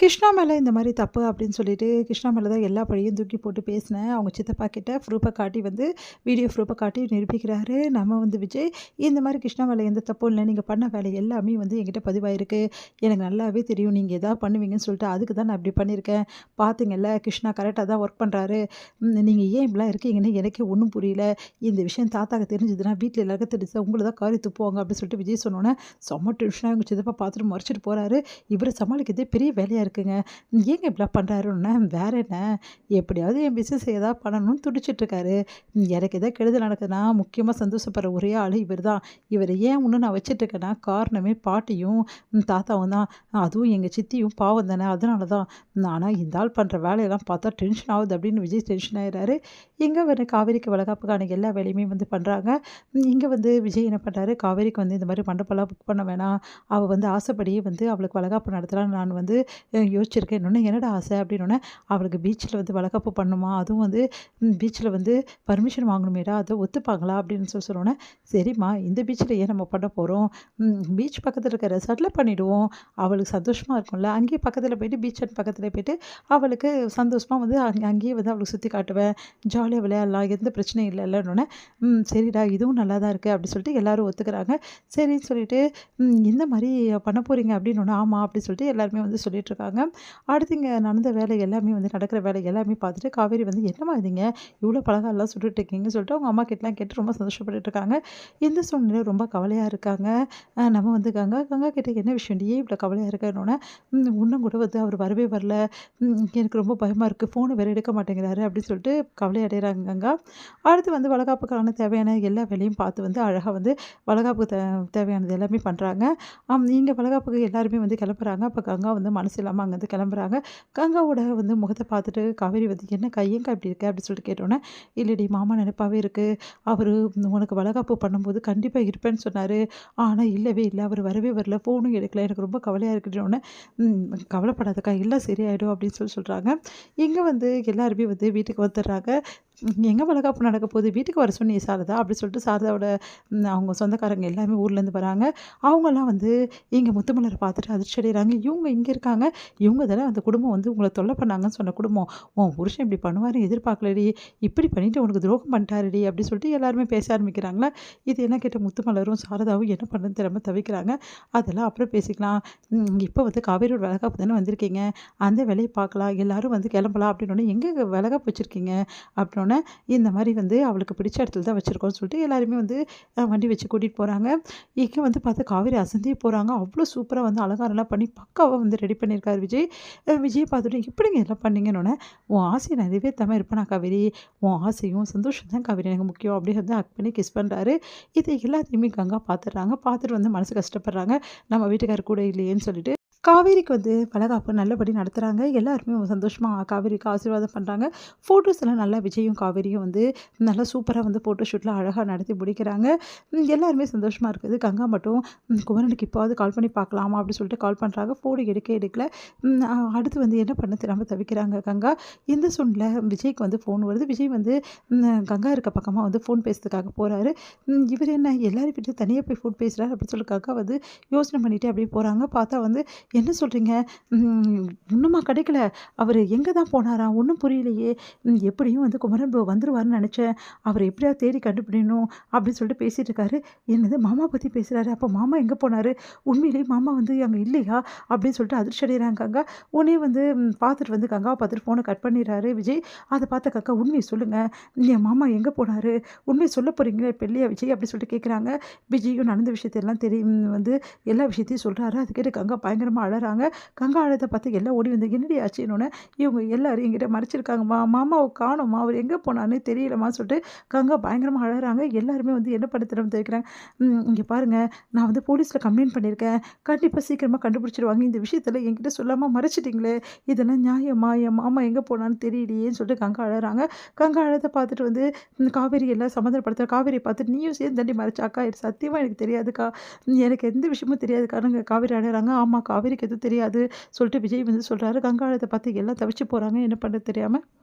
கிருஷ்ணா மேல இந்த மாரி தப்பு அப்படின்னு சொல்லிட்டு, கிருஷ்ணா மேல தான் எல்லா பழியும் தூக்கி போட்டு பேசினேன். அவங்க சித்தப்பா கிட்ட ப்ரூஃப காட்டி வந்து வீடியோ ப்ரூஃப காட்டி நிரூபிக்கிறாரு. நம்ம வந்து விஜய், இந்த மாரி கிருஷ்ணா மேல எந்த தப்பும் இல்ல. நீங்க பண்ண வேலை எல்லாமே வந்து என்கிட்ட பதிவாயிருக்கு. எனக்கு நல்லாவே தெரியும். நீங்க எதா பண்ணுவீங்கன்னு சொல்லிட்டு, அதுக்கு தான் நான் இப்படி பண்ணியிருக்கேன். பார்த்தீங்கல்ல, கிருஷ்ணா கரெக்ட்டா தான் ஒர்க் பண்றாரு. நீங்க ஏன் இப்படிலாம் இருக்கீங்கன்னு எனக்கே ஒண்ணும் புரியல. இந்த விஷயம் தாத்தாக்கு தெரிஞ்சதுன்னா, வீட்ல எல்லாருக்கும் தெரிஞ்சா உங்கள தான் காரி துப்புவாங்க அப்படின்னு சொல்லிட்டு விஜய் சொன்னோனே, செம்ம டென்ஷனா எங்க சித்தப்பா பார்த்துட்டு முறைச்சிட்டு போறாரு. இவர சமாளிக்கிறதே பெரிய வேலையா இருக்குங்க. ஏங்க இப்படிலாம் பண்றாருன்னே, வேற என்ன, எப்படியாவது என் பிசினஸ் ஏதாவது பண்ணணும்னு துடிச்சிட்டுருக்காரு. எனக்கு ஏதாவது கெடுதல் நடக்குதுன்னா, முக்கியமா சந்தோஷப்படுற ஒரே ஆளு இவர் தான். இவர ஏன் இன்னும் நான் வச்சுட்டுருக்கேன்னா, காரணமே பாட்டியும், தாத்தாவும் தான். அதுவும் எங்க சித்தியும் பாவம் தானே, அதனால தான். ஆனா இந்த ஆள் பண்ற வேலையெல்லாம் பார்த்தா டென்ஷன் ஆகுது அப்படின்னு விஜய் டென்ஷன் ஆயிடுறாரு. இங்க வந்து காவேரிக்கு வளகாப்புக்கான எல்லா வேலையுமே வந்து பண்றாங்க. இங்க வந்து விஜய் என்ன பண்றாரு, காவேரிக்கு வந்து இந்த மாரி மண்டபம்லாம் புக் பண்ண வேணாம். அவ வந்து ஆசைப்படியே வந்து அவளுக்கு வளகாப்பு நடத்தலாம்னு நான் வந்து யோசிச்சிருக்கேன். இன்னொன்னு என்னடா ஆசை அப்படின்னோனே, அவளுக்கு பீச்சில வந்து வளகாப்பு பண்ணணுமா, அதுவும் வந்து பீச்சில வந்து பர்மிஷன் வாங்கணுமேடா, அத ஒத்துப்பாங்களா அப்படின்னு சொன்னோனே, சரிம்மா இந்த பீச்சில ஏன் நம்ம பண்ண போறோம், பீச் பக்கத்துல இருக்க ரெசார்ட்ல பண்ணிடுவோம். அவளுக்கு சந்தோஷமா இருக்கும்ல. அங்கேயே பக்கத்துல போயிட்டு பீச் பக்கத்துல போயிட்டு அவளுக்கு சந்தோஷமா வந்து அங்கேயே வந்து அவளுக்கு சுத்தி காட்டுவேன். ஜாலியா விளையாடலாம். எந்த பிரச்சனையும் இல்லல்லன்னோனே, சரிடா இதுவும் நல்லா தான் இருக்கு அப்படி சொல்லிட்டு எல்லாரும் ஒத்துக்கிறாங்க. சரின்னு சொல்லிட்டு, இந்த மாரி பண்ண போறீங்க அப்படின்னோனே, ஆமா அப்படி சொல்லிட்டு எல்லாருமே வந்து சொல்லிட்டுருக்காங்க. அடுத்து இங்க நடந்த வேலை எல்லாமே வந்து நடக்கிற வேலை எல்லாமே பார்த்துட்டு காவேரி வந்து, "என்னம்மா இதுங்க இவ்வளோ பலகாரம்லாம் சுட்டுட்டு இருக்கீங்கன்னு" சொல்லிட்டு அவங்க அம்மா கிட்டலாம் கேட்டு ரொம்ப சந்தோஷப்பட்டுட்டு இருக்காங்க. இந்த சூழ்நிலை ரொம்ப கவலையா இருக்காங்க. நம்ம வந்து கங்கா கங்கா கிட்ட "என்ன விஷயம்டி ஏன் இவ்வளோ கவலையா இருக்கன்னோனே", இன்னும் கூட வந்து அவர் வரவே வரல. எனக்கு ரொம்ப பயமா இருக்கு. ஃபோன வேற எடுக்க மாட்டேங்கிறாரு" அப்படின்னு சொல்லிட்டு கவலை அடையறாங்க கங்கா. அடுத்து வந்து வளகாப்புக்கான தேவையான எல்லா வேலையும் பார்த்து வந்து அழகா வந்து வளகாப்புக்கு தேவையானது எல்லாமே பண்றாங்க. இங்க வளகாப்புக்கு எல்லாருமே வந்து கிளம்புறாங்க. அப்ப கங்கா வந்து மனசு இல்லாம அங்கேருந்து கிளம்புறாங்க. கங்காவோட வந்து முகத்த பார்த்துட்டு காவேரி வந்து, "என்னக்கா ஏன்க்கா இப்படி இருக்க?" அப்படி சொல்லிட்டு கேட்டோனே, "இல்லடி மாமா நெனப்பாவே இருக்கு. அவரு உனக்கு வளகாப்பு பண்ணும்போது கண்டிப்பா இருப்பேன்னு சொன்னாரு. ஆனா இல்லவே இல்ல. அவரு வரவே வரல. ஃபோனும் எடுக்கல. எனக்கு ரொம்ப கவலையா இருக்குன்னோனே", "ம் கவலைப்படாதக்கா எல்லாம் சரியாயிடும்" அப்படின்னு சொல்றாங்க. இங்க வந்து எல்லாருமே வந்து வீட்டுக்கு வந்துடுறாங்க. "எங்க வளகாப்பு நடக்க போகுது? வீட்டுக்கு வர சொன்னியே சாரதா" அப்படி சொல்லிட்டு சாரதாவோட அவங்க சொந்தக்காரங்க எல்லாமே ஊர்லேருந்து வராங்க. அவங்கலாம் வந்து இங்க முத்துமலர பார்த்துட்டு அதிர்ச்சி அடையறாங்க. "இவங்க இங்க இருக்காங்க. இவங்க தானே அந்த குடும்பம் வந்து உங்கள தொல்ல பண்ணாங்கன்னு சொன்ன குடும்பம். உன் புருஷன் இப்படி பண்ணுவாருன்னு எதிர்பார்க்கலடி. இப்படி பண்ணிட்டு உனக்கு துரோகம் பண்ணிட்டாருடி" அப்படி சொல்லிட்டு எல்லாருமே பேச ஆரம்பிக்கிறாங்களா. இது என்ன கேட்ட முத்துமலரும் சாரதாவும் என்ன பண்ணுறதுன்னு தெரியாம தவிக்கிறாங்க. "அதெல்லாம் அப்புறம் பேசிக்கலாம். இப்போ வந்து காவேரியோட வளகாப்பு தானே வந்திருக்கீங்க. அந்த வேலைய பார்க்கலாம். எல்லாரும் வந்து கிளம்பலாம்" அப்படின்னோனே, "எங்கங்க வளகாப்பு வச்சிருக்கீங்க?" அப்படின்னோனே, "இந்த மாரி வந்து அவளுக்கு பிடிச்ச இடத்துல தான் வச்சிருக்கோம்னு" சொல்லிட்டு எல்லாருமே வந்து வண்டி வச்சு கூட்டிட்டு போறாங்க. இங்க வந்து பார்த்தா காவேரி அசந்தே போறாங்க. அவ்ளோ சூப்பரா வந்து அலங்காரம்லாம் பண்ணி பக்காவா வந்து ரெடி பண்ணியிருக்காரு விஜய். விஜய பார்த்துட்டு, "எப்படிங்க இதெல்லாம் பண்ணீங்கன்னோனே", "உன் ஆசைய நிறைவேத்தாம இருப்பேனா காவேரி? உன் ஆசையும் சந்தோஷம் தான் காவேரி எனக்கு முக்கியம்" அப்படின்னு வந்து ஹக் பண்ணி கிஸ் பண்றாரு. இது எல்லாத்தையுமே கங்கா பார்த்துடுறாங்க. பார்த்துட்டு வந்து மனசு கஷ்டப்படுறாங்க. நம்ம வீட்டுக்காரர் கூட இல்லையேன்னு சொல்லிட்டு. காவேரிக்கு வந்து வளகாப்பு நல்லபடி நடத்துறாங்க. எல்லாருமே சந்தோஷமா காவேரிக்கு ஆசீர்வாதம் பண்றாங்க. ஃபோட்டோஸ் எல்லாம் நல்லா விஜயும், காவேரியும் வந்து நல்லா சூப்பரா வந்து ஃபோட்டோ ஷூட்லாம் அழகா நடத்தி முடிக்கிறாங்க. எல்லாருமே சந்தோஷமா இருக்குது. கங்கா மட்டும், குமரனுக்கு இப்போவாவது கால் பண்ணி பார்க்கலாமா அப்படி சொல்லிட்டு கால் பண்றாங்க. ஃபோன் எடுக்கல. அடுத்து வந்து என்ன பண்ண தெரியாம தவிக்கிறாங்க கங்கா. இந்த சூழ்நிலை விஜய்க்கு வந்து ஃபோன் வருது. விஜய் வந்து கங்கா இருக்க பக்கமா வந்து ஃபோன் பேசுறதுக்காக போறாரு. இவர் என்ன எல்லாரும் வீட்லயும் தனியா போய் ஃபோன் பேசுறாரு அப்படின்னு சொல்லி கங்கா வந்து யோசனை பண்ணிட்டே அப்படியே போறாங்க. பார்த்தா வந்து, "என்ன சொல்றீங்க? இன்னுமா கிடைக்கல? அவரு எங்க தான் போனாராம்? ஒண்ணும் புரியலையே. எப்படியும் வந்து குமரன் ப்ரோ வந்துருவாருன்னு நெனச்சேன். அவர எப்படியாவது தேடி கண்டுபிடிக்கணும்" அப்படின்னு சொல்லிட்டு பேசிட்டு இருக்காரு. "என்னது மாமா பத்தி பேசுறாரு? அப்ப மாமா எங்க போனாரு? உண்மையிலேயே மாமா வந்து அங்க இல்லையா?" அப்படின்னு சொல்லிட்டு அதிர்ச்சி அடையறாங்க கங்கா. உடனே வந்து பார்த்துட்டு வந்து கங்காவ பார்த்துட்டு ஃபோன கட் பண்ணிடுறாரு விஜய். அத பார்த்த கங்கா, "உண்மைய சொல்லுங்க. என் மாமா எங்க போனாரு? உண்மைய சொல்ல போறீங்களா இப்ப இல்லையா விஜய்?" அப்படி சொல்லிட்டு கேட்குறாங்க. விஜயும் நடந்த விஷயத்தையெல்லாம் வந்து எல்லா விஷயத்தையும் சொல்றாரு. அது கேட்டு கங்கா பயங்கரமா அழறாங்க. கங்கா அழறத பார்த்து எல்லாம் ஓடி வந்து, "என்னடி ஆச்சுன்னோனே", "இவங்க எல்லாரும் என்கிட்ட மறைச்சிருக்காங்கம்மா. மாமாவ காணோம்மா. அவரு எங்க போனாருன்னே தெரியலம்மான்னு" சொல்லிட்டு கங்கா பயங்கரமா அழறாங்க. எல்லாருமே வந்து என்ன பண்ண தெரியாம தவிக்கிறாங்க. "இங்க பாருங்க, நான் வந்து போலீஸ்ல கம்ப்ளைண்ட் பண்ணியிருக்கேன். கண்டிப்பா சீக்கிரமா கண்டுபிடிச்சிருவாங்க. இந்த விஷயத்தெல்லாம் என்கிட்ட சொல்லாம மறைச்சிட்டீங்களே. இதெல்லாம் நியாயமா? என் மாமா எங்க போனான்னு தெரியலையேன்னு" சொல்லிட்டு கங்கா அழறாங்க. கங்கா அழறத பார்த்துட்டு வந்து காவேரி எல்லாம் சமாதானப்படுத்துறா. காவேரிய பார்த்துட்டு, "நீயும் சேர்ந்து தாண்டி மறைச்ச அக்கா. சத்தியமா எனக்கு தெரியாதுக்கா. எனக்கு எந்த விஷயமும் தெரியாதுக்கான்னு" காவேரி அழறாங்க. ஆமா, காவேரிக்கு எதுவும் தெரியாது சொல்லிட்டு விஜய் வந்து சொல்றாரு. கங்கா அழறத பார்த்து எல்லாம் தவிச்சு போறாங்க. என்ன பண்றது தெரியாம.